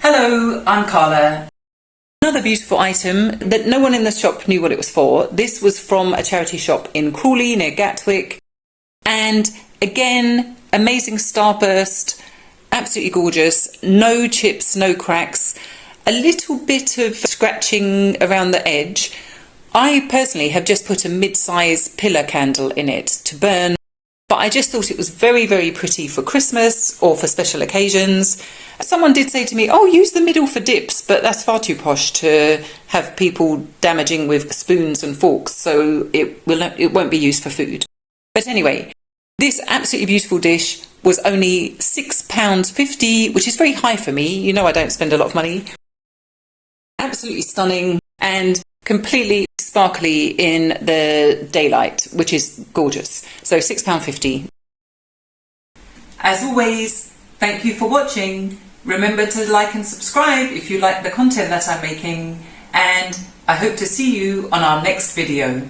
Hello, I'm Carla. Another beautiful item that no one in the shop knew what it was for. This was from a charity shop in Crawley near Gatwick. And again, amazing starburst, absolutely gorgeous, no chips, no cracks, a little bit of scratching around the edge. I personally have just put a mid-size pillar candle in it to burn, but I just thought it was very, very pretty for Christmas or for special occasions. Someone did say to me, oh, use the middle for dips, but that's far too posh to have people damaging with spoons and forks, so it won't be used for food. But anyway, this absolutely beautiful dish was only £6.50, which is very high for me. You know I don't spend a lot of money. Absolutely stunning and completely sparkly in the daylight, which is gorgeous. So £6.50. As always, thank you for watching. Remember to like and subscribe if you like the content that I'm making, and I hope to see you on our next video.